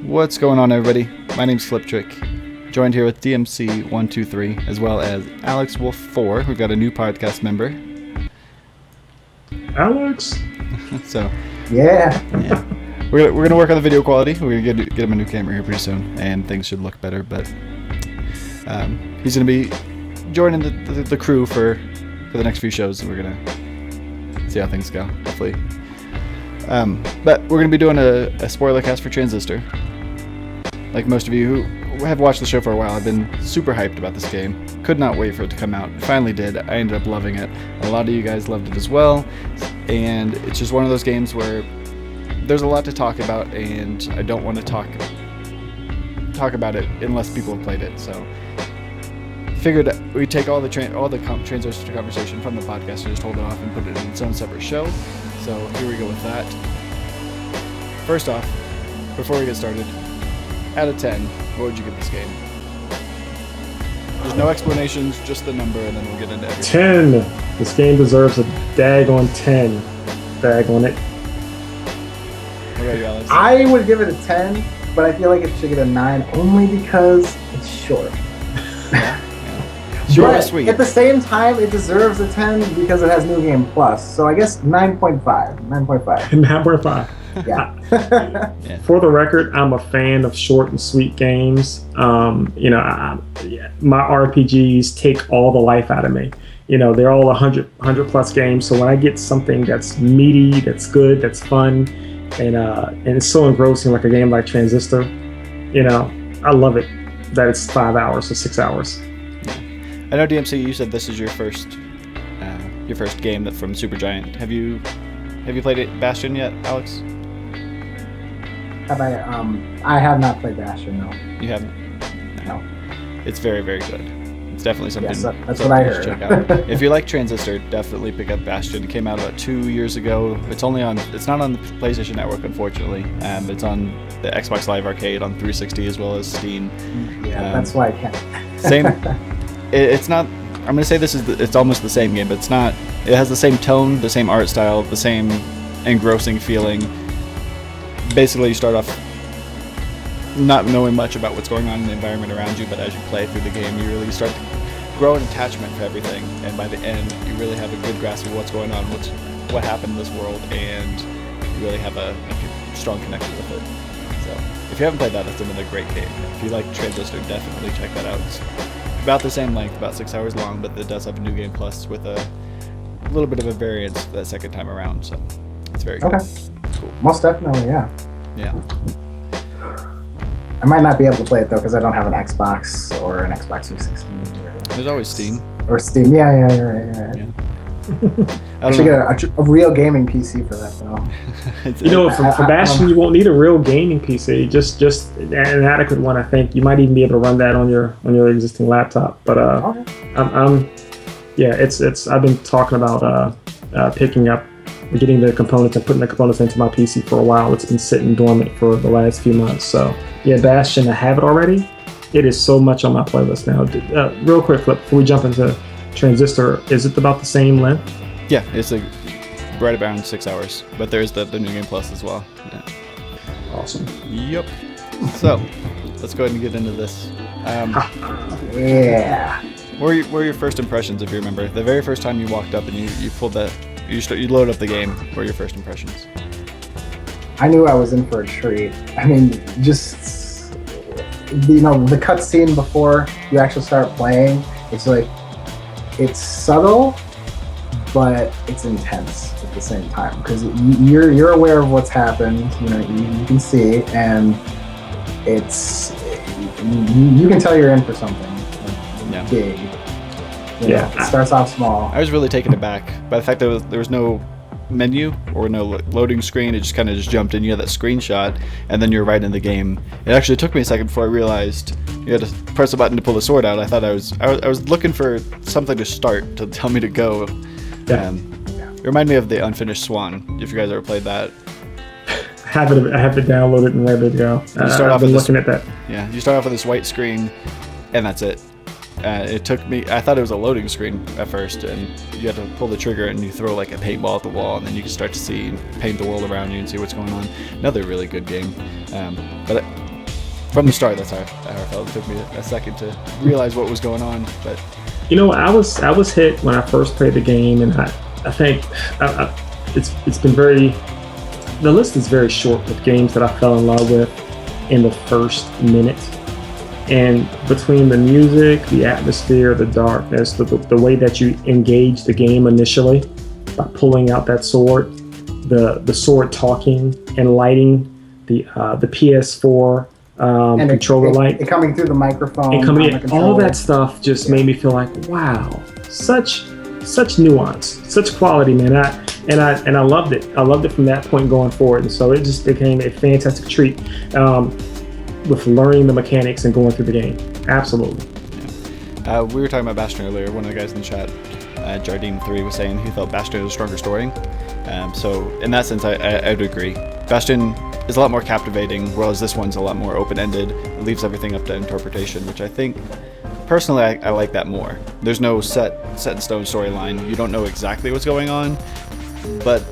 What's going on, everybody? My name's Fliptriq, joined here with DMC123, as well as Alex Wolf4. We've got a new podcast member. Alex? So, yeah. We're gonna work on the video quality. We're gonna get him a new camera here pretty soon, and things should look better. But he's gonna be joining the crew for the next few shows, and we're gonna see how things go. Hopefully. But we're going to be doing a spoiler cast for Transistor. Like most of you who have watched the show for a while, I've been super hyped about this game. Could not wait for it to come out. Finally did. I ended up loving it. A lot of you guys loved it as well. And it's just one of those games where there's a lot to talk about, and I don't want to talk about it unless people have played it. So figured we'd take all the Transistor conversation from the podcast and just hold it off and put it in its own separate show. So here we go with that. First off, before we get started, out of 10, what would you give this game? There's no explanations, just the number, and then we'll get into everything. 10. This game deserves a daggone 10. Daggone it. What about you, Alex? I would give it a 10, but I feel like it should get a 9 only because it's short. Short but and sweet. At the same time, it deserves a 10 because it has New Game Plus. So I guess 9.5. 9.5. 9.5. Yeah. Yeah. For the record, I'm a fan of short and sweet games. My RPGs take all the life out of me. They're all 100 plus games. So when I get something that's meaty, that's good, that's fun, and it's so engrossing, like a game like Transistor, I love it that it's 5 hours or 6 hours. I know, DMC, you said this is your first game from Supergiant. Have you played it, Bastion, yet, Alex? I have not played Bastion, no. You haven't? No. It's very, very good. It's definitely something. Yes, that's what I heard. Check out. If you like Transistor, definitely pick up Bastion. It came out about 2 years ago. It's not on the PlayStation Network, unfortunately. It's on the Xbox Live Arcade on 360 as well as Steam. Yeah, that's why I can't. Same. It's not. I'm gonna say it's almost the same game, but it's not. It has the same tone, the same art style, the same engrossing feeling. Basically, you start off not knowing much about what's going on in the environment around you, but as you play through the game, you really start to grow an attachment for everything, and by the end, you really have a good grasp of what's going on, what happened in this world, and you really have a strong connection with it. So, if you haven't played that, that's another great game. If you like Transistor, definitely check that out. It's about the same length, about 6 hours long, but it does have a New Game Plus with a little bit of a variance that second time around, so it's very good. Okay. Cool. Most definitely, yeah. Yeah. I might not be able to play it though because I don't have an Xbox or an Xbox 360. There's always Steam. Or Steam, yeah, you're right. Yeah. I should get a real gaming PC for that though. For Bastion, you won't need a real gaming PC. Just an adequate one, I think. You might even be able to run that on your existing laptop. But I've been talking about getting the components and putting the components into my PC for a while. It's been sitting dormant for the last few months. So yeah, Bastion, I have it already. It is so much on my playlist now. Real quick, Flip, before we jump into Transistor, is it about the same length? Yeah, it's right around 6 hours, but there's the New Game Plus as well. Yeah. Awesome. Yep. So, let's go ahead and get into this. Yeah. What were your first impressions, if you remember? The very first time you walked up and you pulled that, you load up the game. What were your first impressions? I knew I was in for a treat. I mean, just the cutscene before you actually start playing. It's like it's subtle, but it's intense at the same time because you're aware of what's happened. You can see, and it's you can tell you're in for something big. It starts off small. I was really taken aback by the fact that there was no menu or no loading screen. It just kind of jumped in. You had that screenshot, and then you're right in the game. It actually took me a second before I realized you had to press a button to pull the sword out. I thought I was looking for something to start to tell me to go. It reminded me of the Unfinished Swan. If you guys ever played that, I have it downloaded and ready to go. You start off I've been looking at that. Yeah, you start off with this white screen, and that's it. It took me, I thought it was a loading screen at first, and you had to pull the trigger and you throw like a paintball at the wall, and then you can start to see, paint the world around you and see what's going on. Another really good game. But From the start, that's how I felt. It took me a second to realize what was going on, but I was hit when I first played the game, and I think it's been very. The list is very short with games that I fell in love with in the first minute. And between the music, the atmosphere, the darkness, the way that you engage the game initially by pulling out that sword, the sword talking and lighting the PS4 and controller light, it coming through the microphone, and coming in, all that stuff just made me feel like, wow, such nuance, such quality, man. I loved it. I loved it from that point going forward, and so it just became a fantastic treat with learning the mechanics and going through the game. Absolutely. Yeah. We were talking about Bastion earlier. One of the guys in the chat, Jardine3, was saying he felt Bastion had a stronger story. So in that sense, I would agree. Bastion is a lot more captivating, whereas this one's a lot more open-ended. It leaves everything up to interpretation, which I think, personally, I like that more. There's no set in stone storyline. You don't know exactly what's going on, but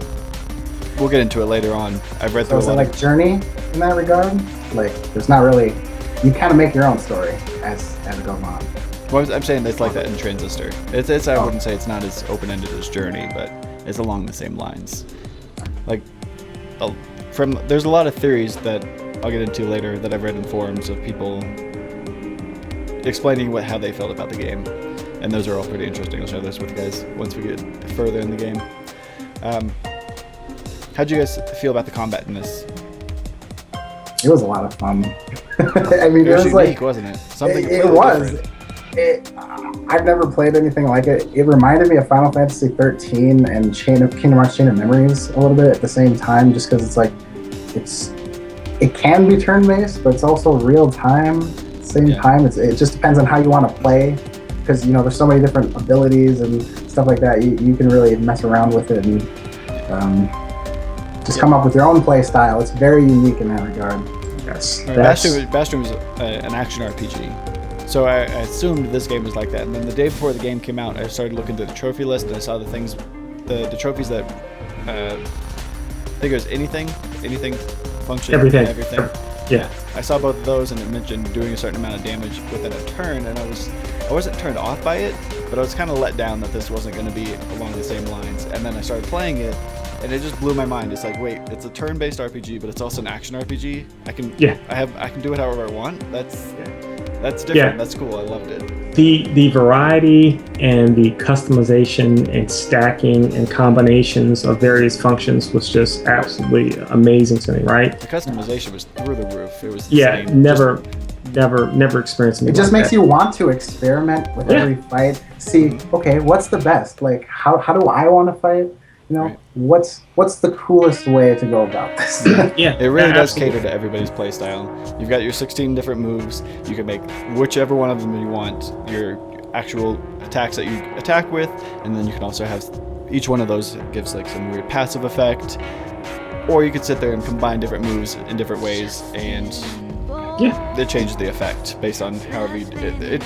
we'll get into it later on. I've read through a lot. So is it like Journey in that regard? Like, there's not really. You kind of make your own story as it goes on. Well, I'm saying it's like that in Transistor. It's I wouldn't say it's not as open-ended as Journey, but it's along the same lines. Like, there's a lot of theories that I'll get into later that I've read in forums of people explaining how they felt about the game, and those are all pretty interesting. I'll share those with you guys once we get further in the game. How'd you guys feel about the combat in this? It was a lot of fun. I mean, it was unique, like, wasn't it? Something it was. I've never played anything like it. It reminded me of Final Fantasy 13 and Kingdom Hearts Chain of Memories a little bit at the same time, just because it's like, it can be turn-based, but it's also real time. At the same time, it just depends on how you want to play, because there's so many different abilities and stuff like that. You can really mess around with it and just come up with your own play style. It's very unique in that regard. Yes. Bastion was an action RPG, so I assumed this game was like that. And then the day before the game came out, I started looking at the trophy list, and I saw the things, the trophies that I think it was anything function, everything. Yeah. I saw both of those, and it mentioned doing a certain amount of damage within a turn, and I wasn't turned off by it, but I was kind of let down that this wasn't going to be along the same lines. And then I started playing it, and it just blew my mind. It's like, wait, it's a turn-based RPG, but it's also an action RPG. I can do it however I want. That's different. Yeah. That's cool. I loved it. The variety and the customization and stacking and combinations of various functions was just absolutely amazing to me, right? The customization was through the roof. It was insane. Never experienced anything. It just makes you want to experiment with every fight. See, okay, what's the best? Like, how do I want to fight? Right. What's the coolest way to go about this? It really does cater to everybody's playstyle. You've got your 16 different moves. You can make whichever one of them you want your actual attacks that you attack with, and then you can also have each one of those gives like some weird passive effect, or you could sit there and combine different moves in different ways, and it changes the effect based on however you it.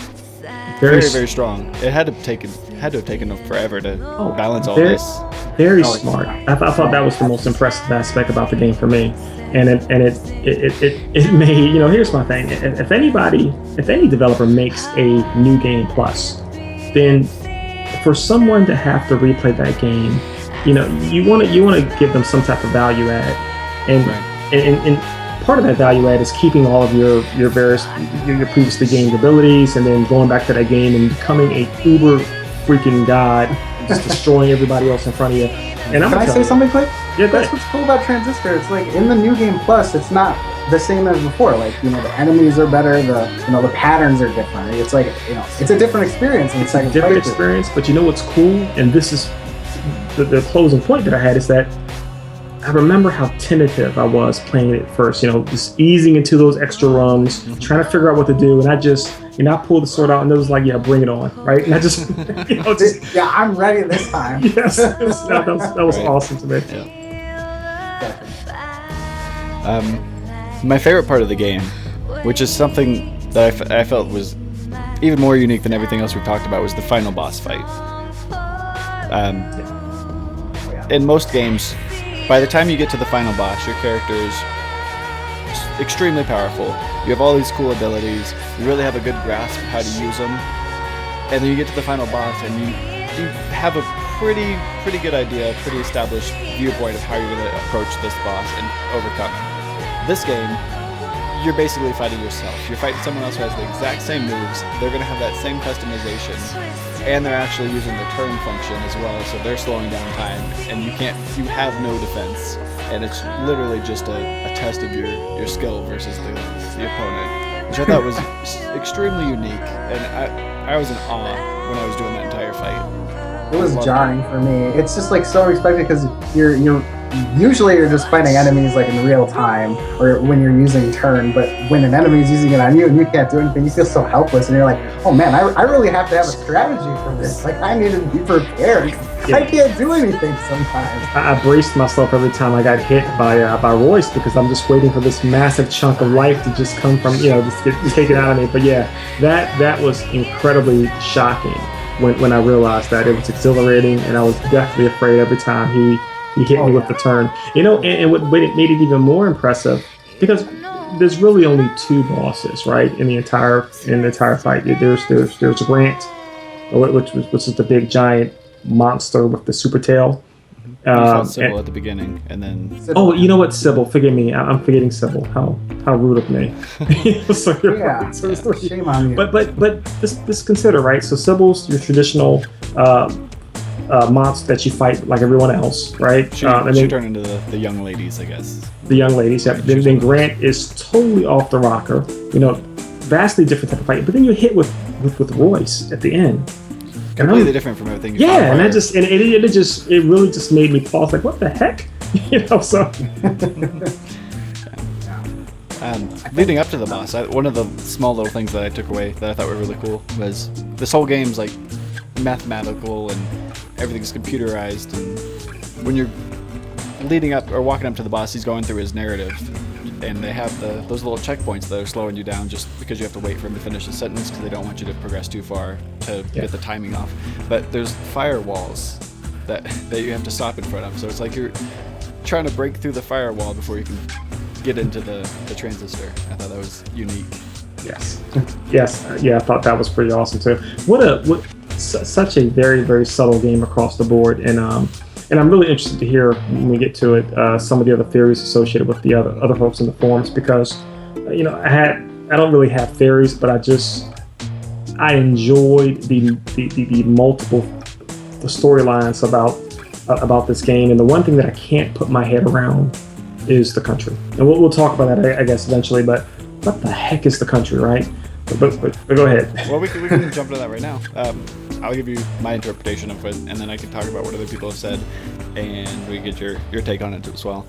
Very, very strong. It had to have taken forever to balance all this. Very smart. I thought that was the most impressive aspect about the game for me, and it made here's my thing. If any developer makes a new game plus, then for someone to have to replay that game, you want to give them some type of value add, and part of that value add is keeping all of your previously gained abilities, and then going back to that game and becoming a uber freaking god, just destroying everybody else in front of you. And Can I say something quick? Yeah, that's what's cool about Transistor. It's like in the new game plus, it's not the same as before. Like the enemies are better, the patterns are different. It's like it's a different experience. And it's like a different experience. But you know what's cool, and this is the closing point that I had, is that I remember how tentative I was playing it first, just easing into those extra rooms, trying to figure out what to do. And I just, I pulled the sword out and it was like, yeah, bring it on, right? And I just, I'm ready this time. Yes, that was awesome to me. My favorite part of the game, which is something that I felt was even more unique than everything else we've talked about, was the final boss fight. In most games, by the time you get to the final boss, your character is extremely powerful. You have all these cool abilities. You really have a good grasp of how to use them. And then you get to the final boss, and you have a pretty good idea, pretty established viewpoint of how you're going to approach this boss and overcome it. This game, you're basically fighting yourself. You're fighting someone else who has the exact same moves. They're going to have that same customization, and they're actually using the turn function as well, so they're slowing down time, and you have no defense, and it's literally just a test of your skill versus the opponent, which I thought was extremely unique, and I was in awe when I was doing that entire fight. It was jarring for me. It's just like so unexpected because you're usually just fighting enemies like in real time or when you're using turn, but when an enemy is using it on you and you can't do anything, you feel so helpless, and you're like, oh man, I really have to have a strategy for this. Like, I need to be prepared. Yeah. I can't do anything sometimes. I braced myself every time I got hit by Royce because I'm just waiting for this massive chunk of life to just come from, just get taken out of me. But yeah, that was incredibly shocking when I realized that. It was exhilarating, and I was definitely afraid every time he hit me with the turn. And what made it even more impressive, because there's really only 2 bosses, right, in the entire fight. There's Grant, which is the big giant monster with the super tail. Sybil at the beginning, and then Sybil. You know what, Sybil? Forgive me, I'm forgetting Sybil. How rude of me. So shame on you. But this consider, right? So Sybil's your traditional monster that you fight like everyone else, right? She turned into the young ladies, I guess. The young ladies, yeah. Then Grant is totally off the rocker. Vastly different type of fight. But then you hit with Royce at the end. Completely different from everything. Yeah, and it really just made me pause. Like, what the heck? So. Leading up to the boss, one of the small little things that I took away that I thought were really cool was this whole game's like mathematical and everything's computerized, and when you're leading up or walking up to the boss, he's going through his narrative, and they have those little checkpoints that are slowing you down just because you have to wait for him to finish the sentence because they don't want you to progress too far to get the timing off. But there's firewalls that you have to stop in front of, so it's like you're trying to break through the firewall before you can get into the transistor. I thought that was unique. Yes. Yeah, I thought that was pretty awesome too. Such a very, very subtle game across the board, and I'm really interested to hear when we get to it some of the other theories associated with the other folks in the forums, because I don't really have theories, but I enjoyed the multiple storylines about this game, and the one thing that I can't put my head around is the country, and we'll talk about that I guess eventually. But what the heck is the country, right? But go ahead. Well, we can jump into that right now. I'll give you my interpretation of it, and then I can talk about what other people have said, and we get your take on it as well.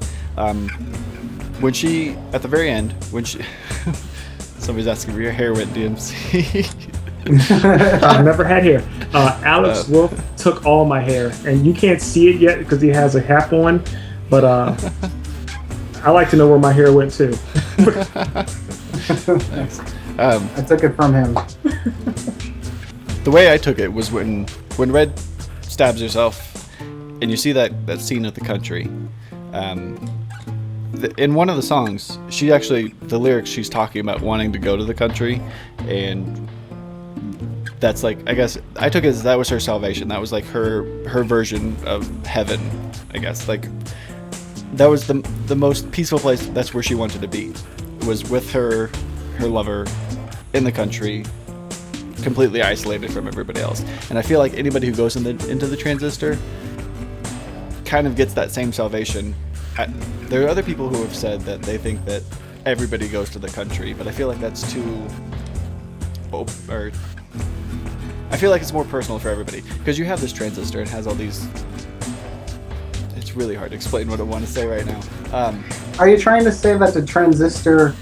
When she, at the very end, somebody's asking if your hair went DMC. I've never had hair. Alex Wolf took all my hair, and you can't see it yet because he has a hat on, but I like to know where my hair went to. Nice. I took it from him. The way I took it was when Red stabs herself, and you see that scene of the country. In one of the songs, the lyrics, she's talking about wanting to go to the country, and that's like, I guess I took it as that was her salvation. That was like her version of heaven, I guess. Like, that was the most peaceful place. That's where she wanted to be. It was with her lover in the country, completely isolated from everybody else. And I feel like anybody who goes into the transistor kind of gets that same salvation. There are other people who have said that they think that everybody goes to the country, but I feel like that's too... I feel like it's more personal for everybody, because you have this transistor, it has all these... It's really hard to explain what I want to say right now. Are you trying to say that the transistor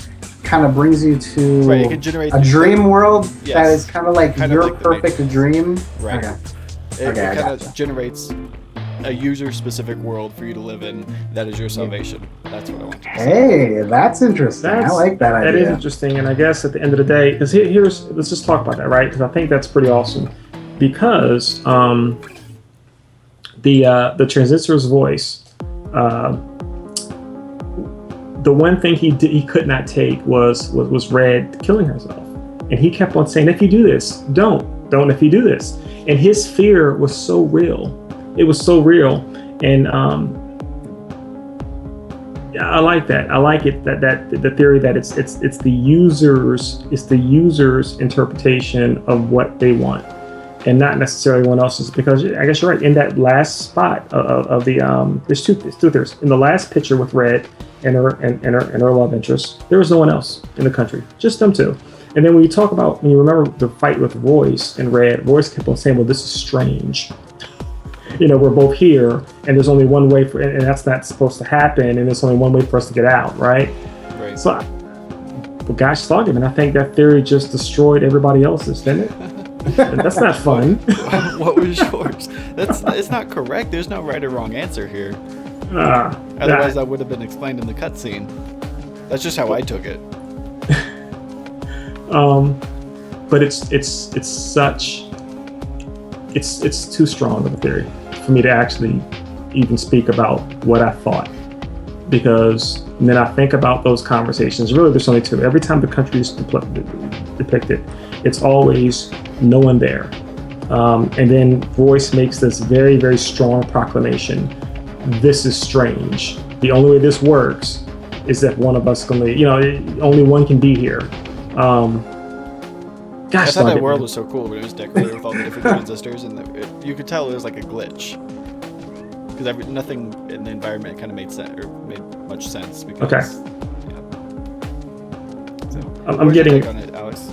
kind of brings you to it can generate a dream world yes. that is kind of like your like perfect dream? Right. Okay. It kind of generates a user-specific world for you to live in that is your salvation. That's what I want to say. Hey, that's interesting. I like that idea. That is interesting, and I guess at the end of the day, because let's just talk about that, right? Because I think that's pretty awesome. Because the transistor's voice, the one thing he could not take was Red killing herself, and he kept on saying, if you do this, don't if you do this. And his fear was so real. It was so real. And I like that. I like it that the theory that it's the user's interpretation of what they want, and not necessarily one else's. Because I guess you're right. In that last spot of the there's two theories. In the last picture with Red and her love interest, there was no one else in the country, just them two. And then when you remember the fight with Royce and Red, Royce kept on saying, well, this is strange. We're both here, and there's only one way and that's not supposed to happen, and there's only one way for us to get out, right? Right. So, gosh, dog, I think that theory just destroyed everybody else's, didn't it? That's not fun. What was yours? It's not correct. There's no right or wrong answer here. Otherwise, that would have been explained in the cutscene. That's just how I took it. But it's too strong of a theory for me to actually even speak about what I thought, because then I think about those conversations. Really, there's only two. Every time the country is depicted, it's always no one there, and then Royce makes this very, very strong proclamation: this is strange. The only way this works is that one of us can leave. Only one can be here. Gosh, I thought that world was so cool when it was decorated with all the different transistors, and you could tell it was like a glitch, because nothing in the environment kind of made sense or made much sense. Because, okay. Yeah. So, I'm getting your take on it, Alex.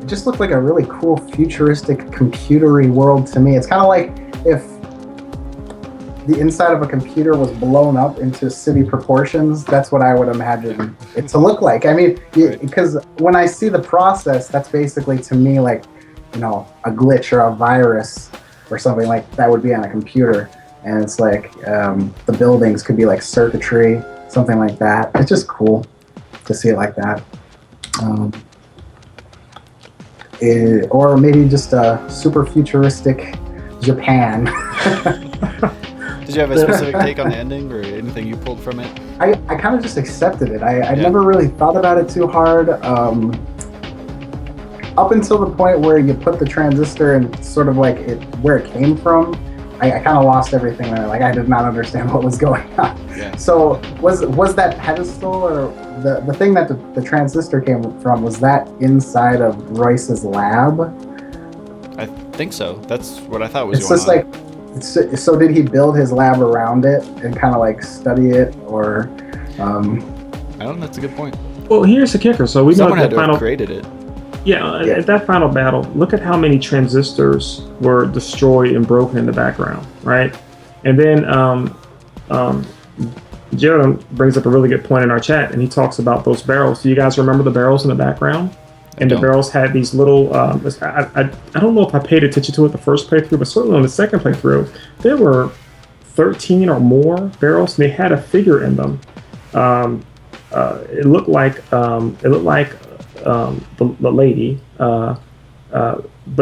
It just looked like a really cool, futuristic, computery world to me. It's kind of like if the inside of a computer was blown up into city proportions. That's what I would imagine it to look like. I mean, because when I see the process, that's basically to me like, a glitch or a virus or something like that would be on a computer. And it's like the buildings could be like circuitry, something like that. It's just cool to see it like that. Or maybe just a super futuristic Japan. Did you have a specific take on the ending or anything you pulled from it? I kind of just accepted it. I never really thought about it too hard. Up until the point where you put the transistor and sort of like where it came from, I kind of lost everything there. Like I did not understand what was going on. Yeah. So was that pedestal or the thing that the transistor came from, was that inside of Royce's lab? I think so. That's what I thought was it's going just on. Like, so did he build his lab around it and kind of like study it, or? I don't know. That's a good point. Well, here's the kicker. So we Someone know had to have created it. Yeah, at that final battle, look at how many transistors were destroyed and broken in the background, right? And then Jared brings up a really good point in our chat, and he talks about those barrels. Do you guys remember the barrels in the background? And the barrels had these little, I don't know if I paid attention to it the first playthrough, but certainly on the second playthrough, there were 13 or more barrels, and they had a figure in them. It looked like the lady, but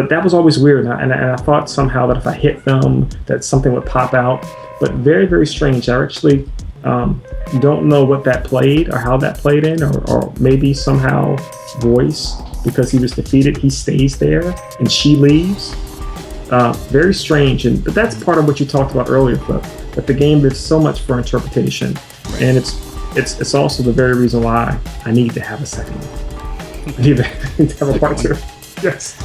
that was always weird, and I thought somehow that if I hit them, that something would pop out. But very, very strange. I actually don't know what that played or how that played in, or maybe somehow Royce, because he was defeated, he stays there and she leaves. Very strange, but that's part of what you talked about earlier, Flip, that the game gives so much for interpretation, and it's also the very reason why I need to have a second one. I need to have a part two. Yes.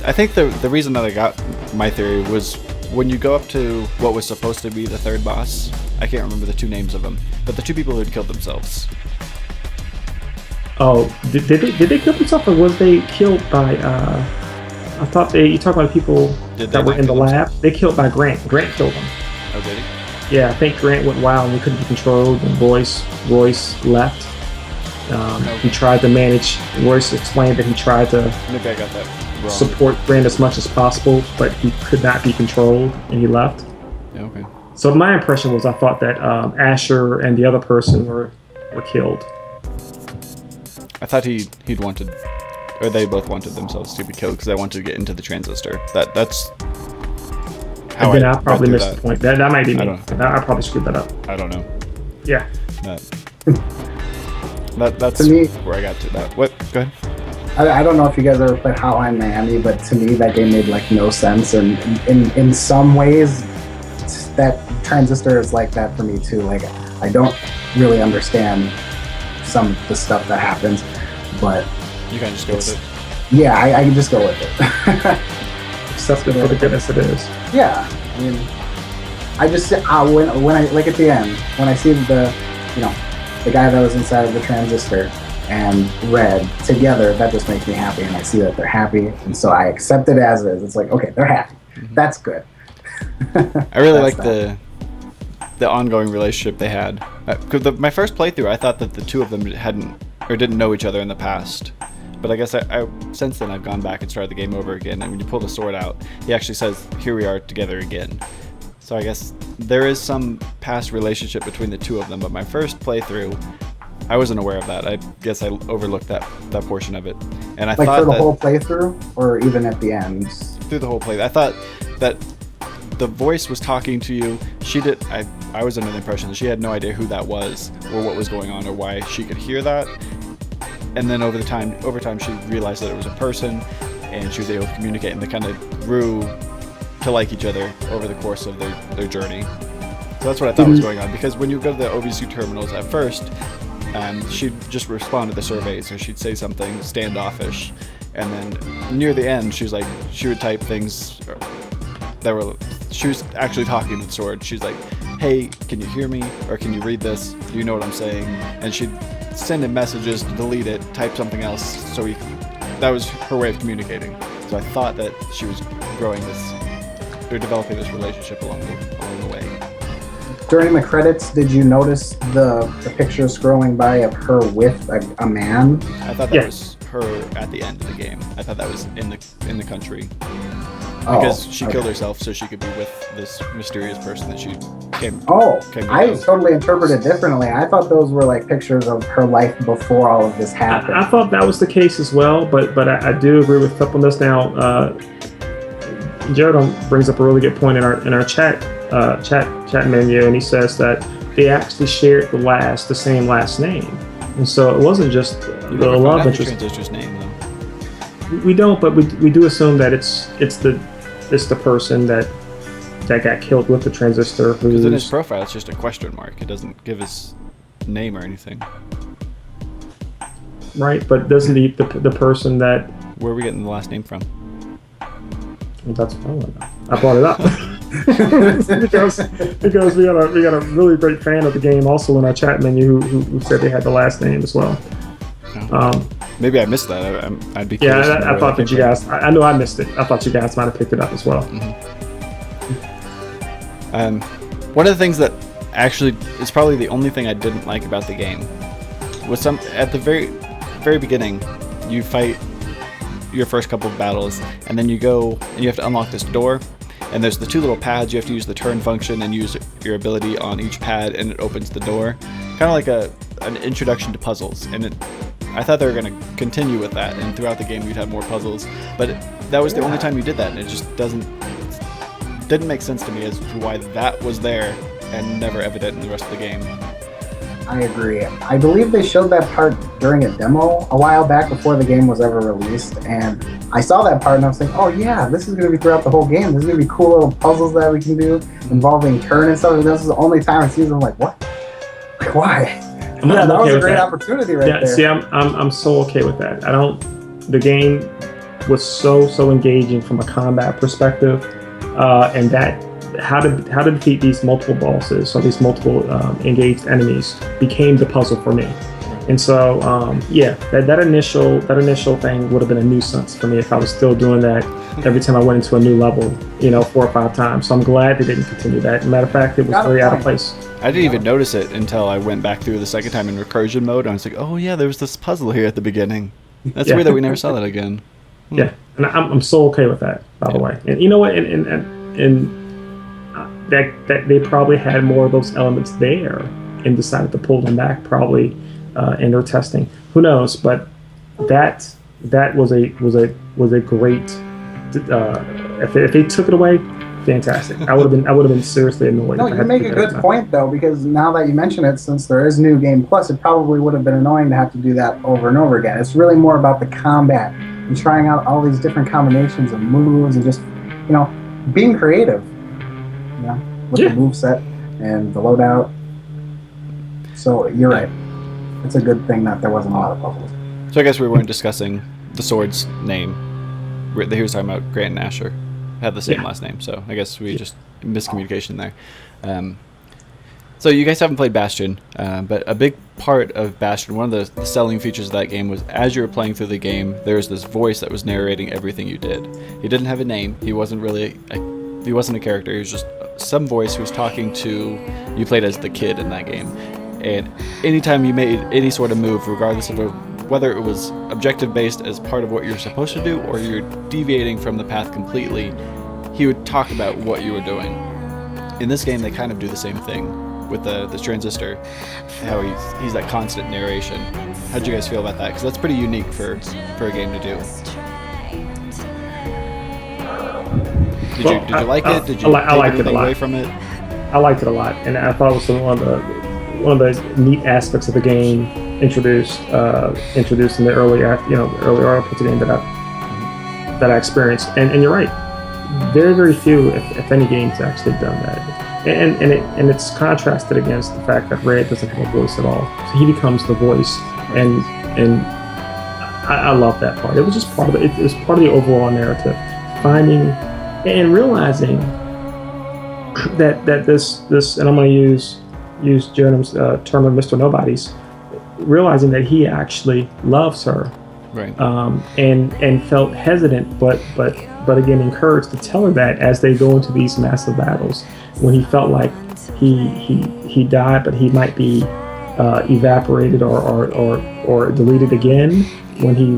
I think the reason that I got my theory was when you go up to what was supposed to be the third boss. I can't remember the two names of them, but the two people who had killed themselves. Oh, did they kill themselves, or was they killed by? I thought you talked about people that were in the lab. They killed by Grant. Grant killed them. Oh, did he? Yeah, I think Grant went wild and he couldn't be controlled, and Royce left. He tried to manage. Royce explained that he tried to Maybe I got that wrong. support Grant as much as possible, but he could not be controlled, and he left. Yeah, okay. So my impression was, I thought that Asher and the other person were killed. I thought he'd wanted, or they both wanted themselves to be killed because they wanted to get into the transistor. That's how I probably missed the point. That might be me. I I probably screwed that up. I don't know. Yeah. That's To me- where I got to that. What? Go ahead. I don't know if you guys ever played Hotline Miami, but to me that game made like no sense, and in some ways that Transistor is like that for me too. Like I don't really understand some of the stuff that happens, but You can just go with it. yeah, I can just go with it. Accept it for the goodness it is. Yeah, I mean, I just when I like at the end when I see the the guy that was inside of the Transistor and Red together, that just makes me happy, and I see that they're happy, and so I accept it as is. It's like, okay, they're happy. Mm-hmm. That's good. I really like the ongoing relationship they had. Because my first playthrough, I thought that the two of them didn't know each other in the past. But I guess I since then I've gone back and started the game over again. And when you pull the sword out, he actually says, "Here we are together again." So I guess there is some past relationship between the two of them. But my first playthrough, I wasn't aware of that. I guess I overlooked that portion of it. And I Like thought for the that whole playthrough, or even at the end. through the whole play, I thought that the voice was talking to you. I was under the impression that she had no idea who that was or what was going on or why she could hear that. And then over time she realized that it was a person, and she was able to communicate, and they kind of grew to like each other over the course of their journey. So that's what I thought was going on, because when you go to the OVC terminals at first, she'd just respond to the surveys, so she'd say something standoffish, and then near the end she would type things she was actually talking to the sword. She's like, "Hey, can you hear me? Or can you read this? Do you know what I'm saying?" And she'd send him messages, delete it, type something else, that was her way of communicating. So I thought that she was developing this relationship along the way. During the credits, did you notice the picture scrolling by of her with a man? I thought that was her at the end of the game. I thought that was in the country. Because she killed herself so she could be with this mysterious person that she came to I know. totally interpreted differently. I thought those were like pictures of her life before all of this happened. I thought that was the case as well, but I do agree with Flip on this. Now, Jared brings up a really good point in our chat menu, and he says that they actually shared the same last name, and so it wasn't just the love interest. Transistor's name though. We don't, but we do assume that it's the person that got killed with the Transistor. Because in his profile, it's just a question mark. It doesn't give his name or anything. Right, but doesn't the person that? Where are we getting the last name from? Well, that's I brought it up because we got a really great fan of the game also in our chat menu who said they had the last name as well. Oh. Maybe I missed that. I'd be curious. Yeah, I thought that you guys. I know I missed it. I thought you guys might have picked it up as well. Mm-hmm. One of the things that actually is probably the only thing I didn't like about the game was at the very beginning, you fight your first couple of battles, and then you go and you have to unlock this door, and there's the two little pads. You have to use the turn function and use your ability on each pad, and it opens the door, kind of like an introduction to puzzles. And I thought they were going to continue with that, and throughout the game we'd have more puzzles, but that was the only time you did that, and it just didn't make sense to me as to why that was there and never evident in the rest of the game. I agree. I believe they showed that part during a demo a while back before the game was ever released, and I saw that part and I was like, oh yeah, this is going to be throughout the whole game. There's going to be cool little puzzles that we can do involving turn and stuff, and this is the only time I see them. I'm like, what? Like, why? Yeah, that was a great opportunity there. See, I'm so okay with that. The game was so engaging from a combat perspective, and that how to defeat these multiple bosses or these multiple engaged enemies became the puzzle for me. And so that initial thing would have been a nuisance for me if I was still doing that every time I went into a new level, 4 or 5 times. So I'm glad they didn't continue that. Matter of fact, it was very out of place. I didn't even notice it until I went back through the second time in recursion mode. And I was like, oh yeah, there was this puzzle here at the beginning. That's weird that we never saw that again. Yeah, and I'm so okay with that, by the way. And you know what? And that they probably had more of those elements there and decided to pull them back probably in their testing. Who knows? But that was a great. If they took it away, fantastic. I would have been seriously annoyed. No, if I you had to make do a that. good point though, because now that you mention it, since there is New Game Plus, it probably would have been annoying to have to do that over and over again. It's really more about the combat and trying out all these different combinations of moves and just, being creative, with the moveset and the loadout. So you're right. It's a good thing that there wasn't a lot of bubbles. So I guess we weren't discussing the sword's name. He was talking about Grant and Asher had the same last name, so I guess we just miscommunication there. So you guys haven't played Bastion, but a big part of Bastion, one of the selling features of that game was as you were playing through the game, there was this voice that was narrating everything you did. He didn't have a name. He wasn't a character. He was just some voice who was talking to you. Played as the kid in that game, and anytime you made any sort of move, regardless of whether it was objective based as part of what you're supposed to do or you're deviating from the path completely, he would talk about what you were doing. In this game, they kind of do the same thing with the Transistor, how he's that constant narration. How'd you guys feel about that? Because that's pretty unique for a game to do. Did you like it? Did you take anything away from it? I liked it a lot, and I thought it was one of the neat aspects of the game introduced in the early articles of the game that I experienced. And you're right, very few, if any, games actually done that. And it's contrasted against the fact that Red doesn't have a voice at all. So he becomes the voice, and I love that part. It was just part of it. It was part of the overall narrative, finding and realizing that this and I'm going to use Jerem's term of Mr. Nobody's, realizing that he actually loves her, right? And felt hesitant, but again encouraged to tell her that as they go into these massive battles. When he felt like he died, but he might be evaporated or deleted again. When he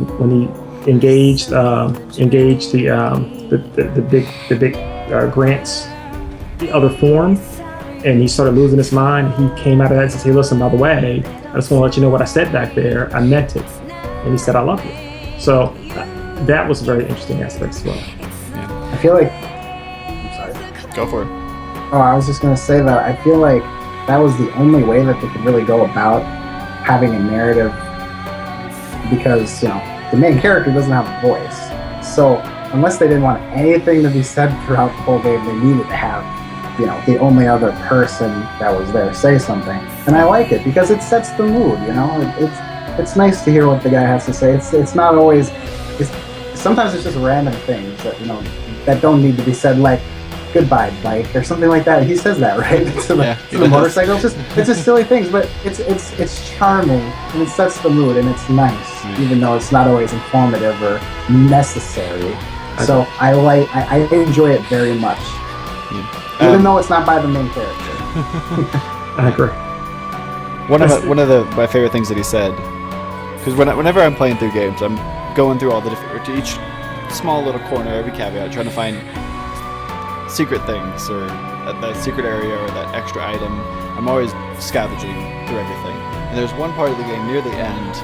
engaged the big Grant's the other form, and he started losing his mind. He came out of that and said, "Hey, listen, by the way, I just want to let you know what I said back there. I meant it." And he said, "I love you." So that was a very interesting aspect as well. I feel like, I'm sorry. Go for it. Oh, I was just going to say that I feel like that was the only way that they could really go about having a narrative, because, the main character doesn't have a voice. So unless they didn't want anything to be said throughout the whole game, they needed to have, the only other person that was there say something. And I like it because it sets the mood, It's nice to hear what the guy has to say. It's not always, sometimes it's just random things that, that don't need to be said, like, "Goodbye, bike," or something like that. He says that, right? to the motorcycle. It's just silly things, but it's charming and it sets the mood and it's nice, even though it's not always informative or necessary. So I enjoy it very much, even though it's not by the main character. I agree. One of my favorite things that he said, because whenever I'm playing through games, I'm going through all the different, to each small little corner, every caveat, trying to find secret things or that secret area or that extra item. I'm always scavenging through everything. And there's one part of the game near the end,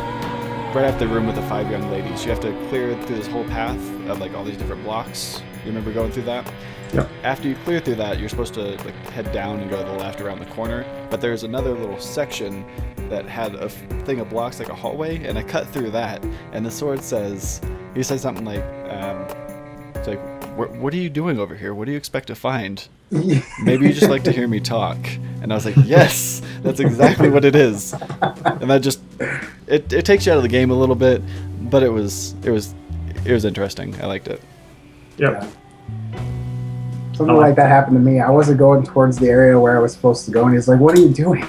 right after the room with the 5 young ladies. You have to clear through this whole path of all these different blocks. You remember going through that? Yep. After you clear through that, you're supposed to head down and go to the left around the corner. But there's another little section that had a thing of blocks like a hallway, and I cut through that. And the sword says, he says something like, it's like, "What are you doing over here? What do you expect to find? Maybe you just like to hear me talk." And I was like, yes, that's exactly what it is. And that just, it takes you out of the game a little bit, but it was interesting. I liked it. Yep. Yeah. Something like that happened to me. I wasn't going towards the area where I was supposed to go, and he's like, "What are you doing?"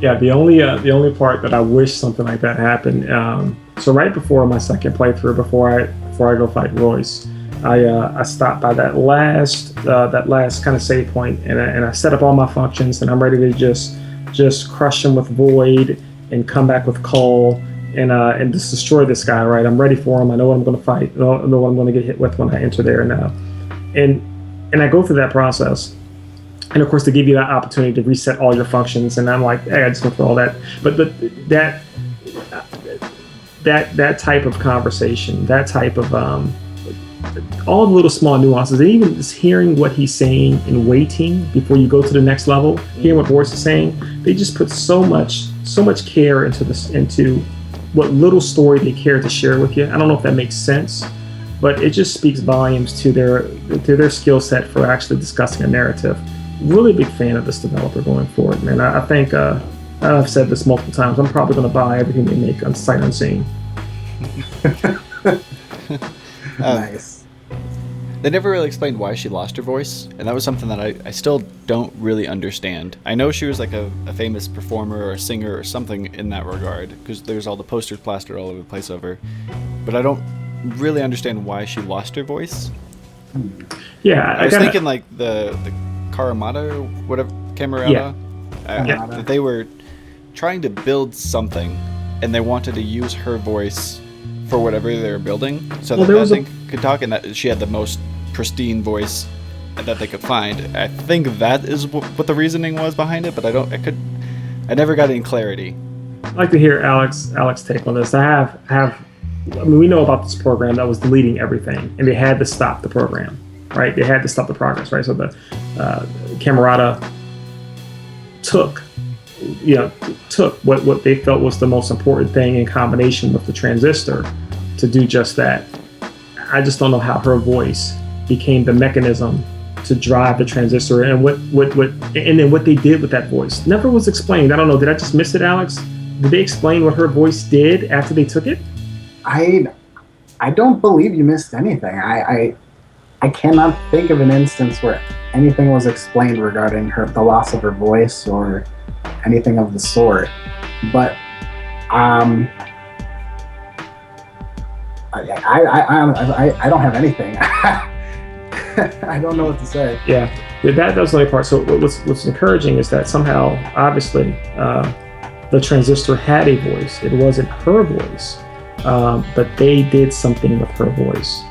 Yeah, the only part that I wish something like that happened. So right before my second playthrough, before I go fight Royce, I stopped by that last kind of save point, and I set up all my functions, and I'm ready to just crush him with Void and come back with Cull and just destroy this guy. Right, I'm ready for him. I know what I'm going to fight. I know what I'm going to get hit with when I enter there now, and I go through that process. And of course, they give you that opportunity to reset all your functions, and I'm like, hey, I just went through all that. But that type of conversation, that type of all the little small nuances, and even just hearing what he's saying and waiting before you go to the next level, hearing what Boris is saying, they just put so much care into this, into what little story they care to share with you. I don't know if that makes sense, but it just speaks volumes to their skill set for actually discussing a narrative. Really big fan of this developer going forward, man. I think I've said this multiple times. I'm probably going to buy everything they make on sight unseen. Nice. They never really explained why she lost her voice, and that was something that I still don't really understand. I know she was like a famous performer or a singer or something in that regard, because there's all the posters plastered all over the place of her, but I don't really understand why she lost her voice. Yeah, I was thinking like the Karamata or whatever, Camerata, that they were trying to build something, and they wanted to use her voice for whatever they were building, so that thing could talk, and that she had the most pristine voice that they could find. I think that is what the reasoning was behind it, but I never got any clarity. I'd like to hear Alex take on this. I mean, we know about this program that was deleting everything, and they had to stop the program, right? They had to stop the progress, right? So the Camerata took what they felt was the most important thing in combination with the Transistor to do just that. I just don't know how her voice became the mechanism to drive the Transistor, and then what they did with that voice never was explained. I don't know. Did I just miss it, Alex? Did they explain what her voice did after they took it? I don't believe you missed anything. I cannot think of an instance where anything was explained regarding the loss of her voice or anything of the sort. But I don't have anything. I don't know what to say. Yeah, that was the only part. So what's encouraging is that somehow, obviously, the Transistor had a voice. It wasn't her voice, but they did something with her voice,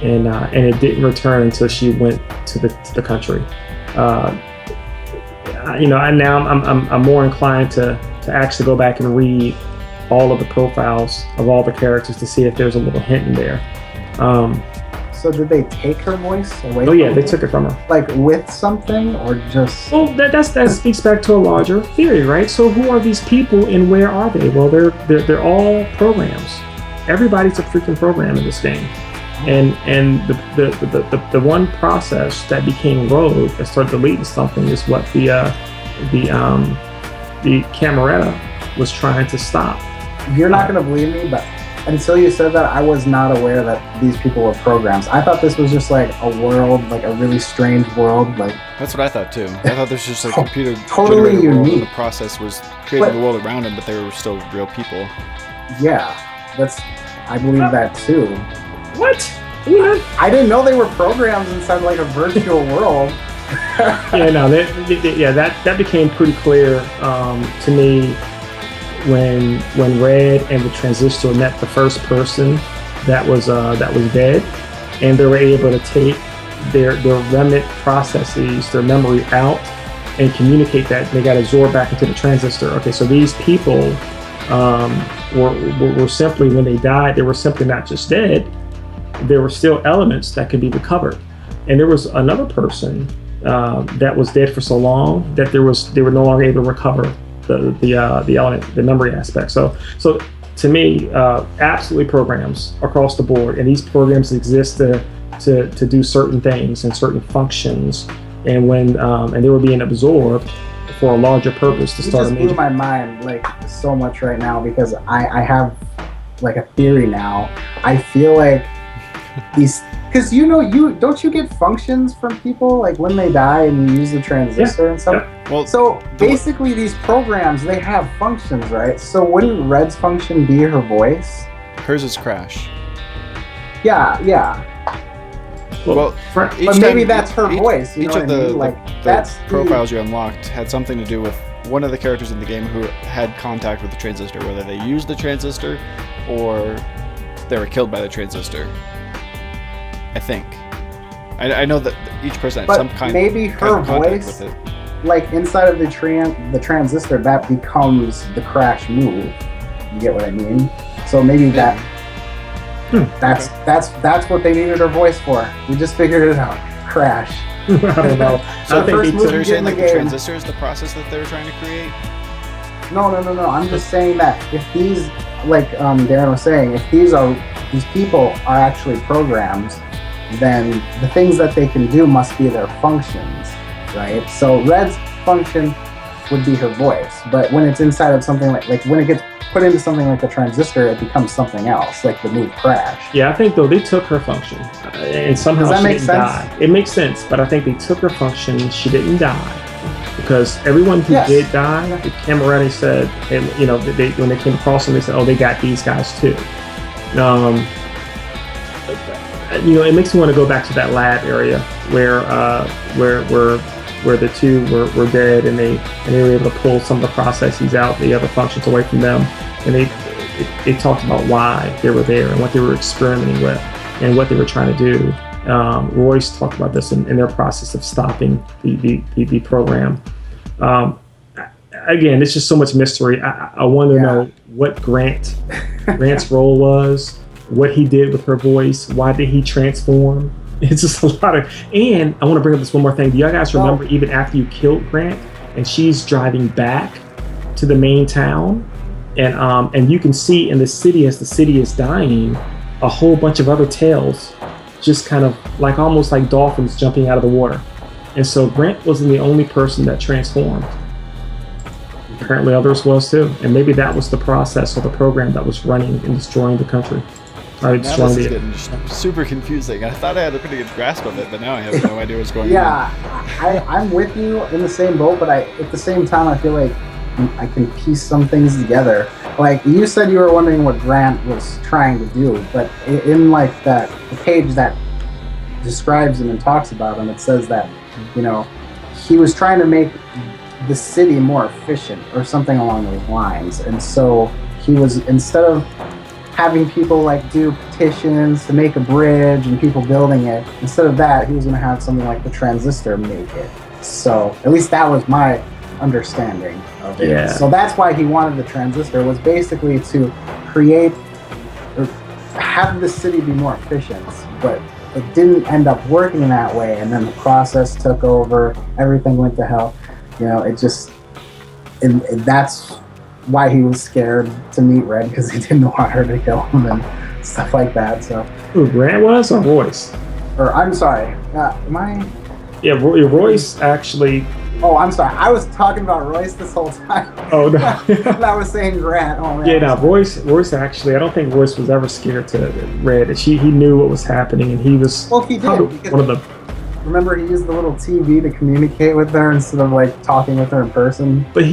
and it didn't return until she went to the country. I'm more inclined to actually go back and read all of the profiles of all the characters to see if there's a little hint in there. So did they take her voice away? Oh yeah, they took it from her. Like with something, or just? Well, that speaks back to a larger theory, right? So who are these people and where are they? Well, they're all programs. Everybody's a freaking program in this game. And the one process that became rogue that started deleting something is what the Camerata was trying to stop. You're not going to believe me, but until you said that, I was not aware that these people were programs. I thought this was just like a world, like a really strange world. Like that's what I thought too. I thought this was just a computer totally generated world, unique. and the process was creating the world around them, but they were still real people. Yeah, I believe that too. What? I didn't know they were programs inside like a virtual world. That became pretty clear to me when Red and the Transistor met the first person that was dead, and they were able to take their remnant processes, their memory out, and communicate that. They got absorbed back into the Transistor. Okay, so these people were simply, when they died, they were simply not just dead. There were still elements that could be recovered, and there was another person that was dead for so long that they were no longer able to recover the element, the memory aspect. So to me, absolutely programs across the board, and these programs exist to do certain things and certain functions, and when and they were being absorbed for a larger purpose to start. It just blew my mind like so much right now, because I have like a theory now. I feel like these, because you don't you get functions from people like when they die and you use the Transistor and stuff. Yeah. Well, so basically these programs, they have functions, right? So wouldn't Red's function be her voice? Hers is Crash. Yeah. Well, but maybe that's her voice. You each know of what I the mean? Like that's profiles you unlocked had something to do with one of the characters in the game who had contact with the Transistor, whether they used the Transistor or they were killed by the Transistor. I think. I know that each person had some kind maybe her of contact voice, with it. like inside of the Transistor, that becomes the Crash move. You get what I mean? So maybe that. That's what they needed her voice for. We just figured it out. Crash. I don't know. So I think first so they're movie saying in like the the game. transistor is the process that they were trying to create? No. I'm just saying that if these, like Darren was saying, if these people are actually programs, then the things that they can do must be their functions, right? So Red's function would be her voice, but when it's inside of something like when it gets put into something like the transistor, it becomes something else, like the move Crash. Yeah, I think though they took her function, and somehow Does that she make didn't sense? die. It makes sense, but I think they took her function. She didn't die because everyone who Yes. did die, the Camerati said, and when they came across them, they said, "Oh, they got these guys too." It makes me want to go back to that lab area where the two were dead, and they were able to pull some of the processes out, the other functions away from them, and they talked about why they were there and what they were experimenting with and what they were trying to do. Royce talked about this in their process of stopping the program. Again, it's just so much mystery. I want to know what Grant's role was, what he did with her voice, why did he transform? It's just a lot of, and I want to bring up this one more thing. Do y'all guys remember even after you killed Grant and she's driving back to the main town, and you can see in the city as the city is dying, a whole bunch of other tails, just kind of like almost like dolphins jumping out of the water. And so Grant wasn't the only person that transformed. Apparently others was too, and maybe that was the process or the program that was running and destroying the country. Now this is getting just super confusing. I thought I had a pretty good grasp of it, but now I have no idea what's going on. Yeah, I'm with you in the same boat, but at the same time, I feel like I can piece some things together. Like you said, you were wondering what Grant was trying to do, but in like the page that describes him and talks about him, it says that he was trying to make the city more efficient or something along those lines, and so he was, instead of having people like do petitions to make a bridge and people building it, instead of that, he was going to have something like the transistor make it. So at least that was my understanding of it. Yeah. So that's why he wanted the transistor, was basically to create or have the city be more efficient, but it didn't end up working that way, and then the process took over, everything went to hell. It just, and that's why he was scared to meet Red, because he didn't want her to kill him and stuff like that. So who Grant was, or Royce? Or I'm sorry, am I? Yeah, Royce actually. Oh, I'm sorry. I was talking about Royce this whole time. Oh no, I was saying Grant. Oh man. Yeah, no, Royce actually. I don't think Royce was ever scared to Red. He knew what was happening, and he was. Well, he did. One of the. Remember, he used the little TV to communicate with her instead of like talking with her in person. But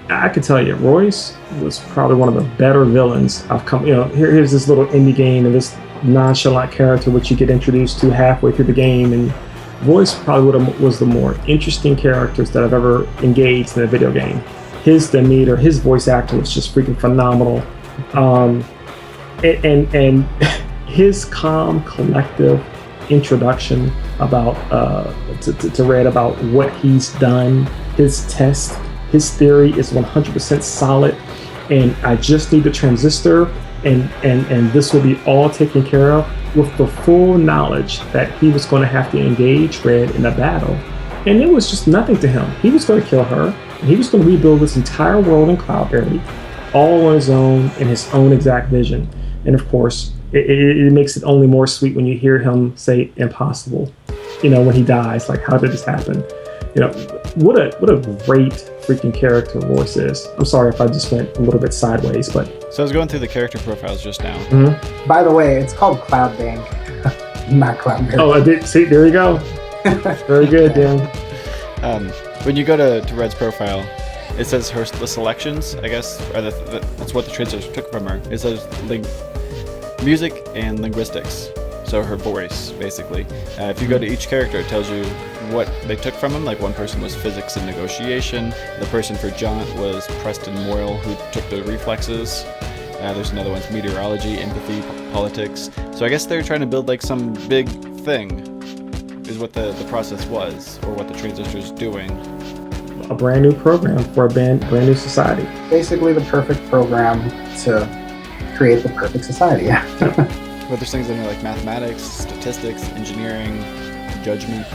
I can tell you, Royce was probably one of the better villains I've come. Here's this little indie game and this nonchalant character which you get introduced to halfway through the game, and Royce probably was the more interesting characters that I've ever engaged in a video game. His demeanor, his voice acting was just freaking phenomenal, and his calm, collective introduction about to Red about what he's done, his test. His theory is 100% solid, and I just need the transistor, and this will be all taken care of, with the full knowledge that he was going to have to engage Red in a battle. And it was just nothing to him. He was going to kill her, and he was going to rebuild this entire world in Cloudberry, all on his own, in his own exact vision. And of course, it makes it only more sweet when you hear him say impossible, when he dies, like, how did this happen? What a great freaking character Royce is. I'm sorry if I just went a little bit sideways, but. So I was going through the character profiles just now. Mm-hmm. By the way, it's called Cloud Bank, not Cloudberry. Oh, I did. See, there you go. Very good, Dan. When you go to Red's profile, it says the selections, I guess, are that's what the transistor took from her. It says music and linguistics. So her voice, basically. If you go to each character, it tells you what they took from him. Like one person was physics and negotiation. The person for Jaunt was Preston Moyle, who took the reflexes. There's another one's meteorology, empathy, politics. So I guess they're trying to build like some big thing, is what the process was, or what the transistor's doing. A brand new program for a brand new society. Basically the perfect program to create the perfect society. But there's things in there like mathematics, statistics, engineering, judgment.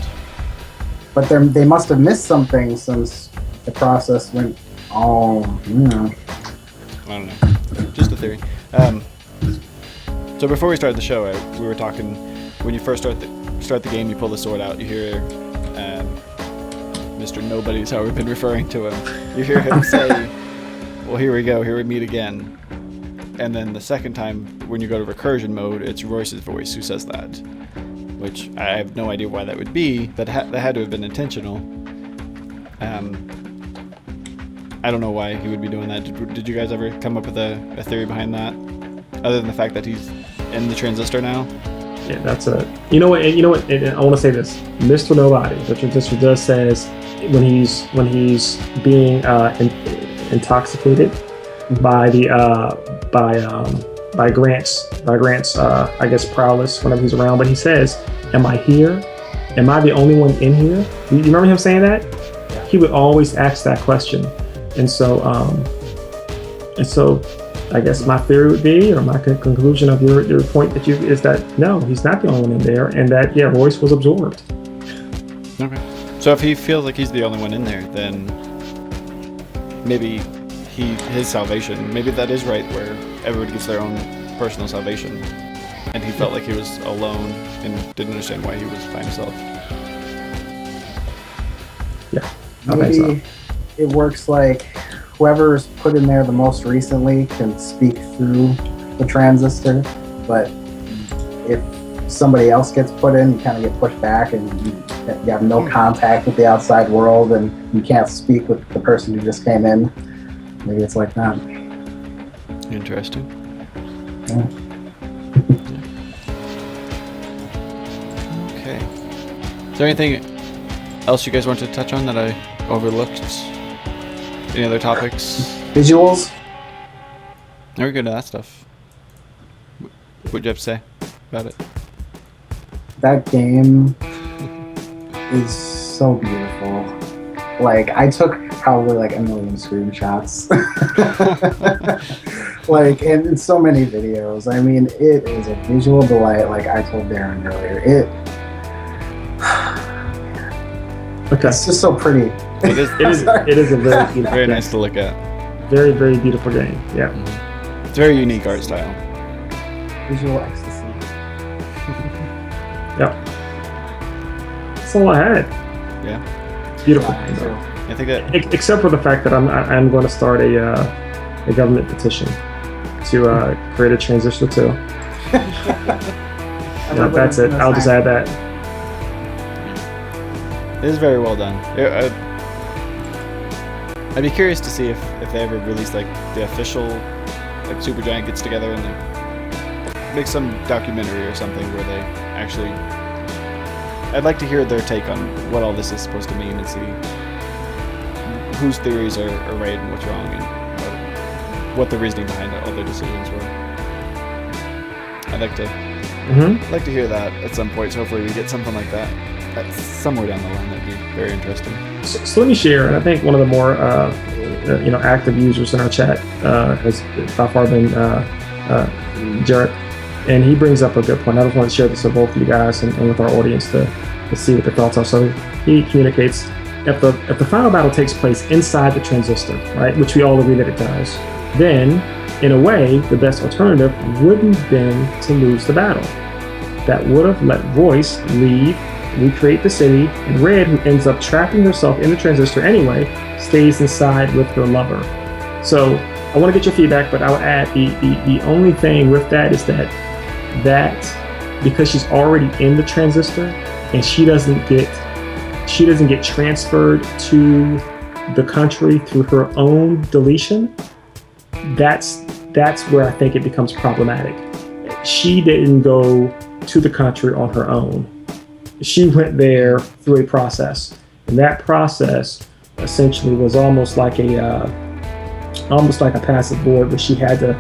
But they must have missed something since the process went. Oh, I don't know. Just a theory. So before we started the show, we were talking. When you first start the game, you pull the sword out. You hear Mr. Nobody's how we've been referring to him. You hear him say, "Well, here we go. Here we meet again." And then the second time, when you go to recursion mode, it's Royce's voice who says that, which I have no idea why that would be. That had to have been intentional. I don't know why he would be doing that. Did you guys ever come up with a theory behind that, other than the fact that he's in the Transistor now? Yeah, that's a. You know what? And I want to say this, Mr. Nobody. The Transistor does says when he's being intoxicated by Grant's I guess prowess whenever he's around. But he says, "Am I here? Am I the only one in here?" You remember him saying that? Yeah. He would always ask that question, and so I guess my theory would be, or my conclusion of your point is that no, he's not the only one in there, and that Royce was absorbed. Okay. So if he feels like he's the only one in there, then maybe his salvation, maybe that is right, where everybody gets their own personal salvation, and he felt like he was alone and didn't understand why he was by himself. Yeah. Maybe it works like whoever's put in there the most recently can speak through the transistor, but if somebody else gets put in, you kind of get pushed back, and you have no contact with the outside world, and you can't speak with the person who just came in. Maybe it's like that. Interesting. Yeah. Okay. Is there anything else you guys want to touch on that I overlooked? Any other topics? Visuals? Never good at that stuff. What'd you have to say about it? That game is so beautiful. Like, I took probably like a million screenshots. Like, and in so many videos. I mean, it is a visual delight, like I told Darren earlier. It's just so pretty. It is a very beautiful very game. nice to look at. Very, very beautiful game. Yeah. Mm-hmm. It's very unique art style. Visual ecstasy. Yep. That's all I had. Yeah. Beautiful. I think that, except for the fact that I'm going to start a government petition to create a Transistor 2. That's it. I'll just add that. it is very well done. I'd be curious to see if they ever release like the official like Supergiant gets together and they make some documentary or something where they actually. I'd like to hear their take on what all this is supposed to mean and see whose theories are right and what's wrong and what the reasoning behind all their decisions were. I'd like to hear that at some point. So hopefully we get something like that somewhere down the line. That'd be very interesting. So let me share, and I think one of the more active users in our chat has by far been Jarrett, and he brings up a good point. I just want to share this with both of you guys and with our audience to see what their thoughts are. So he communicates, if the final battle takes place inside the transistor, right, which we all agree that it does, then in a way the best alternative wouldn't have been to lose the battle. That would have let Royce leave, recreate the city, and Red, who ends up trapping herself in the transistor anyway, stays inside with her lover. So I want to get your feedback, but I would add the only thing with that is that because she's already in the transistor and she doesn't get transferred to the country through her own deletion, that's where I think it becomes problematic. She didn't go to the country on her own. She went there through a process, and that process essentially was almost like a passive board, where she had to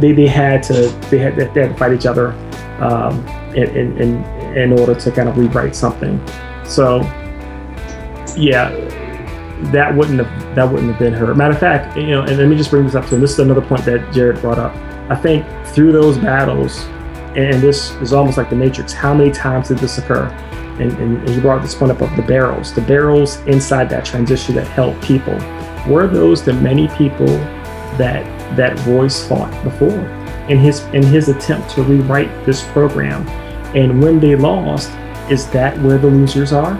they had to fight each other in order to kind of rewrite something. So yeah, that wouldn't have been her. Matter of fact, and let me just bring this up to him. This is another point that Jared brought up. I think through those battles, and this is almost like the Matrix. How many times did this occur? And you brought this point up of the barrels. The barrels inside that transistor that held people. Were those the many people that Royce fought before in his attempt to rewrite this program? And when they lost, is that where the losers are?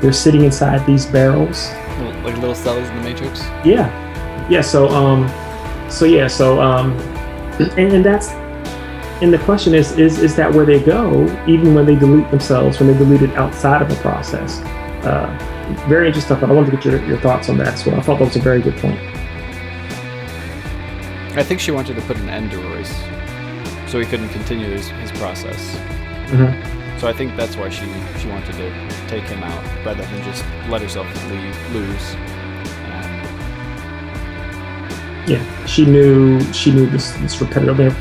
They're sitting inside these barrels. Like little cells in the Matrix? Yeah. And that's, and the question is that where they go, even when they delete themselves, when they delete it outside of the process? Very interesting stuff. I wanted to get your thoughts on that. So I thought that was a very good point. I think she wanted to put an end to Royce, so he couldn't continue his process. Mm-hmm. So I think that's why she wanted to take him out rather than just let herself lose. Yeah, she knew this repetitive.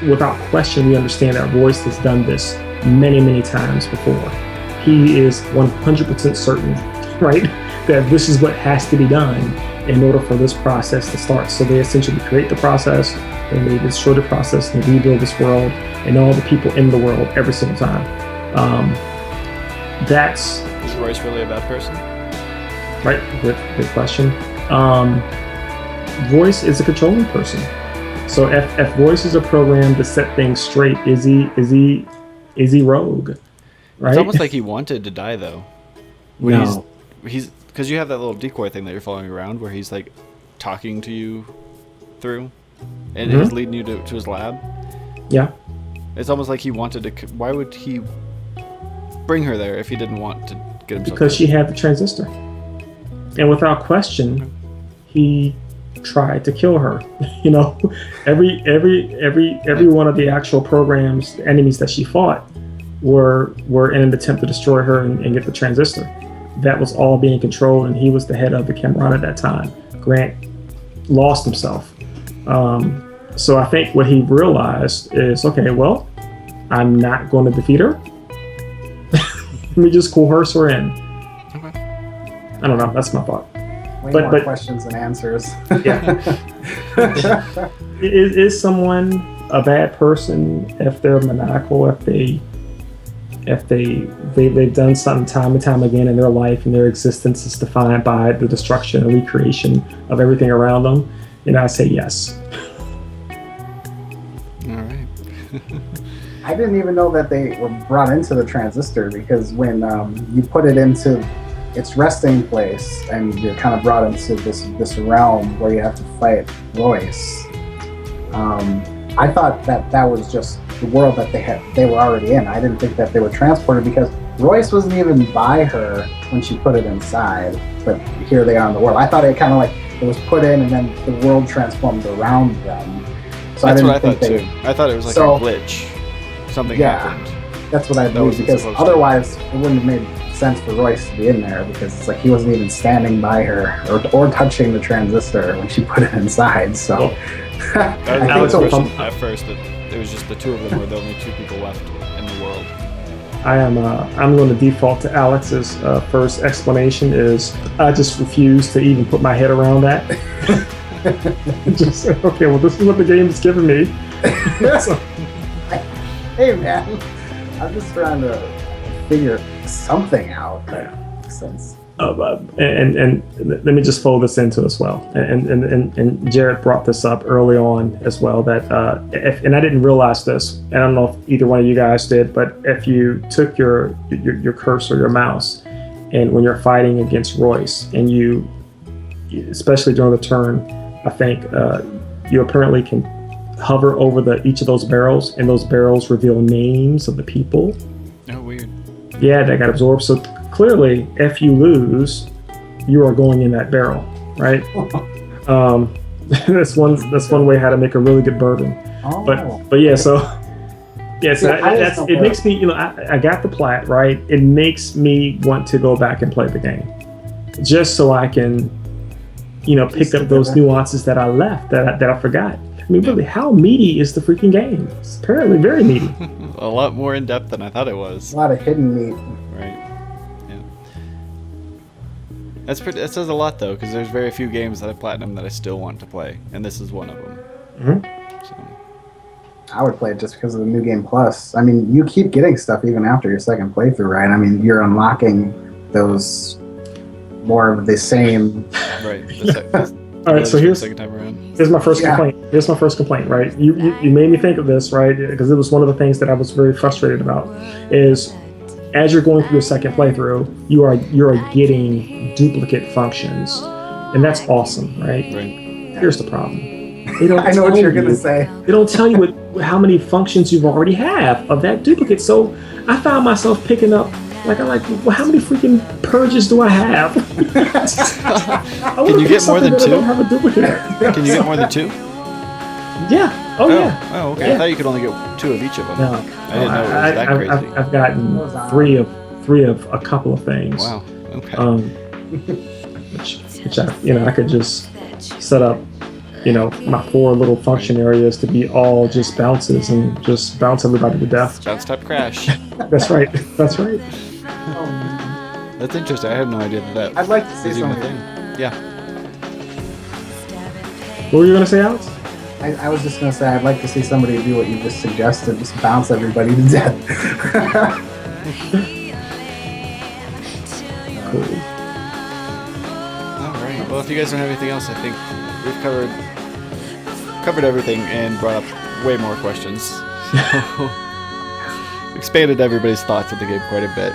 Without question, we understand that Royce has done this many times before. He is 100% certain, right, that this is what has to be done in order for this process to start. So they essentially create the process, and they destroy the process, and they rebuild this world and all the people in the world every single time. Is Royce really a bad person? Right. Good question. Royce is a controlling person. So if Royce is a program to set things straight, is he rogue? Right? It's almost like he wanted to die though. No. He's because you have that little decoy thing that you're following around where he's like talking to you through, and he's leading you to his lab. Yeah. It's almost like he wanted to. Why would he bring her there if he didn't want to get himself? Because she had the transistor, and without question, he tried to kill her. You know, every one of the actual programs, the enemies that she fought, were in an attempt to destroy her and get the transistor. That was all being controlled, and he was the head of the Cameron at that time. Grant lost himself. So I think what he realized is, okay, well, I'm not going to defeat her. Let me just coerce her in. Okay. I don't know. That's my thought. Way more questions than answers. Yeah. Is someone a bad person if they're maniacal, if they've done something time and time again in their life, and their existence is defined by the destruction and recreation of everything around them? And I say yes. All right. I didn't even know that they were brought into the transistor, because when you put it into its resting place and you're kind of brought into this realm where you have to fight Royce, I thought that was just the world that they were already in. I didn't think that they were transported, because Royce wasn't even by her when she put it inside, but here they are in the world. I thought it kind of like it was put in and then the world transformed around them. So That's what I thought too. I thought it was like a glitch. Something happened. That's what I believe, because otherwise it wouldn't have made sense for Royce to be in there, because it's like he wasn't even standing by her or touching the transistor when she put it inside. So I was at first that it was just the two of them were the only two people left in the world. I'm going to default to Alex's first explanation. Is I just refuse to even put my head around that. Just okay. Well, this is what the game is giving me. So. Hey man, I'm just trying to figure something out that makes sense. And let me just fold this into as well. And Jared brought this up early on as well, that and I didn't realize this, and I don't know if either one of you guys did, but if you took your cursor, your mouse, and when you're fighting against Royce, and you, especially during the turn, I think you apparently can hover over each of those barrels, and those barrels reveal names of the people. Oh, weird. Yeah, that got absorbed. So clearly, if you lose, you are going in that barrel, right? That's one way how to make a really good bourbon. Oh. But yeah, so it makes me, I got the plat, right? It makes me want to go back and play the game, just so I can, pick up those nuances that I left, that I forgot. I mean, really, how meaty is the freaking game? It's apparently very meaty. A lot more in depth than I thought it was. A lot of hidden meat. Right. Yeah. That says a lot though, because there's very few games that I platinum that I still want to play, and this is one of them. Mm-hmm. So. I would play it just because of the New Game Plus. I mean, you keep getting stuff even after your second playthrough, right? I mean, you're unlocking those more of the same. Right. All right, so here's second time around. my first complaint. Here's my first complaint, right? You made me think of this, right? Because it was one of the things that I was very frustrated about. Is as you're going through the second playthrough, you are getting duplicate functions, and that's awesome, right? Right. Here's the problem. They don't I know what you're gonna say. They don't tell you how many functions you've already have of that duplicate. So I found myself picking up well, how many freaking purges do I have? Can you get more than 2? I don't have a duplicate. Can you get more than 2? Yeah. Yeah. Oh, okay. Yeah. I thought you could only get 2 of each of them. No, I didn't know it was that crazy. I've gotten three of a couple of things. Wow. Okay. Which I could just set up, my 4 little function areas to be all just bounces and just bounce everybody to death. Bounce type crash. That's right. That's right. That's interesting. I had no idea that. I'd like to see was even a something. thing. Yeah. What were you gonna say, Alex? I was just gonna say I'd like to see somebody do what you just suggested, just bounce everybody to death. Cool. All right. Well, if you guys don't have anything else, I think we've covered everything and brought up way more questions. So expanded everybody's thoughts of the game quite a bit.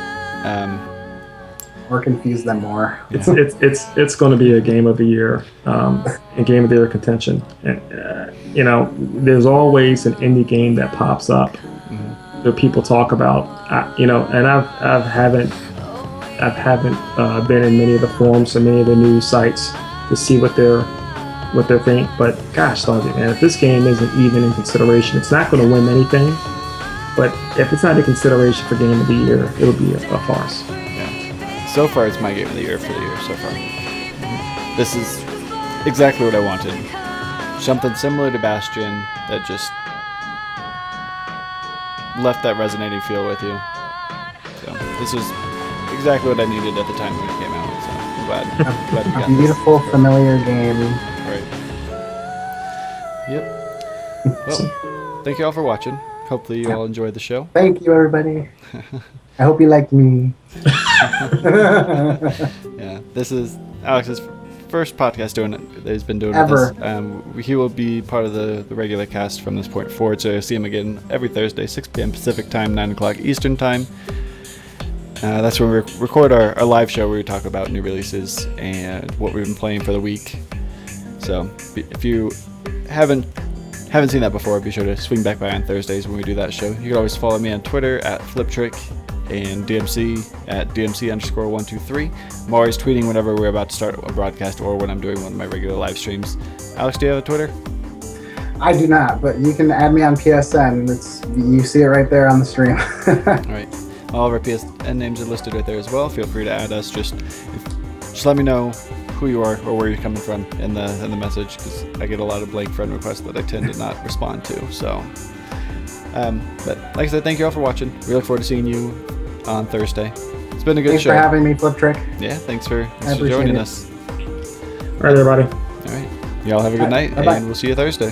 Or confuse them more. It's going to be a game of the year, a game of the year contention. And there's always an indie game that pops up that people talk about. And I haven't been in many of the forums and many of the news sites to see what they're think. But gosh dog it, man, if this game isn't even in consideration, it's not going to win anything. But if it's not in consideration for game of the year, it'll be a farce. So far, it's my game of the year for the year so far. This is exactly what I wanted. Something similar to Bastion that just left that resonating feel with you. So this was exactly what I needed at the time when it came out. So I'm glad we got A beautiful, familiar game. Right. Yep. Well, thank you all for watching. Hopefully you all enjoyed the show. Thank you, everybody. I hope you liked me. Yeah, this is Alex's first podcast doing it that he's been doing Ever. with us. He will be part of the regular cast from this point forward, so you'll see him again every Thursday, 6 p.m. Pacific time, 9 o'clock Eastern time. That's when we record our live show where we talk about new releases and what we've been playing for the week. So if you haven't seen that before, be sure to swing back by on Thursdays when we do that show. You can always follow me on Twitter at Fliptriq and DMC at DMC_123. I'm always tweeting whenever we're about to start a broadcast or when I'm doing one of my regular live streams. Alex, do you have a Twitter? I do not, but you can add me on PSN. You see it right there on the stream. All right. All of our PSN names are listed right there as well. Feel free to add us. Just let me know who you are or where you're coming from in the message, because I get a lot of blank friend requests that I tend to not respond to. So, but like I said, thank you all for watching. We look forward to seeing you on Thursday. It's been a good show. Thanks for having me, Fliptriq. Yeah, thanks for joining us. All right, everybody. All right. Y'all have a good night, Bye-bye. and we'll see you Thursday.